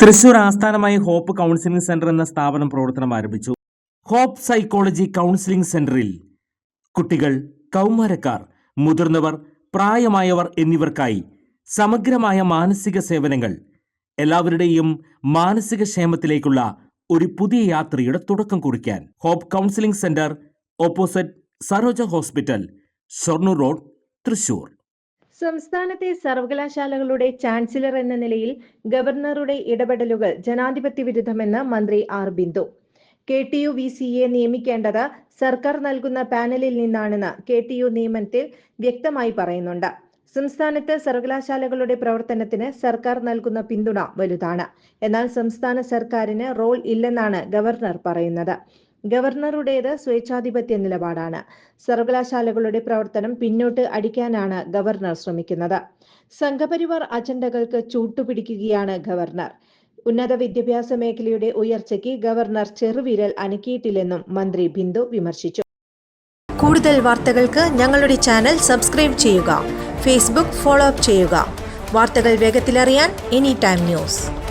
തൃശൂർ ആസ്ഥാനമായി hope counselling centre എന്ന സ്ഥാപനം പ്രവർത്തനം ആരംഭിച്ചു. ഹോപ്പ് സൈക്കോളജി കൗൺസിലിംഗ് സെന്ററിൽ കുട്ടികൾ, കൗമാരക്കാർ, മുതിർന്നവർ, പ്രായമായവർ എന്നിവർക്കായി സമഗ്രമായ മാനസിക സേവനങ്ങൾ, എല്ലാവരുടെയും മാനസിക ക്ഷേമത്തിലേക്കുള്ള ഒരു പുതിയ യാത്രയുടെ തുടക്കം കുറിക്കാൻ hope counselling centre, opposite Saroja hospital, Shoranur road, Thrissur. സംസ്ഥാനത്തെ സർവകലാശാലകളുടെ ചാൻസലർ എന്ന നിലയിൽ ഗവർണറുടെ ഇടപെടലുകൾ ജനാധിപത്യ വിരുദ്ധമെന്ന് മന്ത്രി ആർ ബിന്ദു. KTU VCയെ നിയമിക്കേണ്ടത് സർക്കാർ നൽകുന്ന പാനലിൽ നിന്നാണെന്ന് KTU നിയമനത്തിൽ വ്യക്തമായി പറയുന്നുണ്ട്. സംസ്ഥാനത്ത് സർവകലാശാലകളുടെ പ്രവർത്തനത്തിന് സർക്കാർ നൽകുന്ന പിന്തുണ വലുതാണ്. എന്നാൽ സംസ്ഥാന സർക്കാരിന് റോൾ ഇല്ലെന്നാണ് ഗവർണർ പറയുന്നത്. ഗവർണറുടേത് സ്വേച്ഛാധിപത്യ നിലപാടാണ്. സർവകലാശാലകളുടെ പ്രവർത്തനം പിന്നോട്ട് അടിക്കാനാണ് ഗവർണർ ശ്രമിക്കുന്നത്. സംഘപരിവാർ അജണ്ടകൾക്ക് ചൂട്ടുപിടിക്കുകയാണ് ഗവർണർ. ഉന്നത വിദ്യാഭ്യാസ മേഖലയുടെ ഉയർച്ചയ്ക്ക് ഗവർണർ ചെറുവിരൽ അനക്കിയിട്ടില്ലെന്നും മന്ത്രി ബിന്ദു വിമർശിച്ചു. കൂടുതൽ വാർത്തകൾക്ക് ഞങ്ങളുടെ ചാനൽ സബ്സ്ക്രൈബ് ചെയ്യുക. ഫേസ്ബുക്ക് ഫോളോ അപ്പ് ചെയ്യുക. വാർത്തകൾ വേഗത്തിലറിയാൻ Anytime News.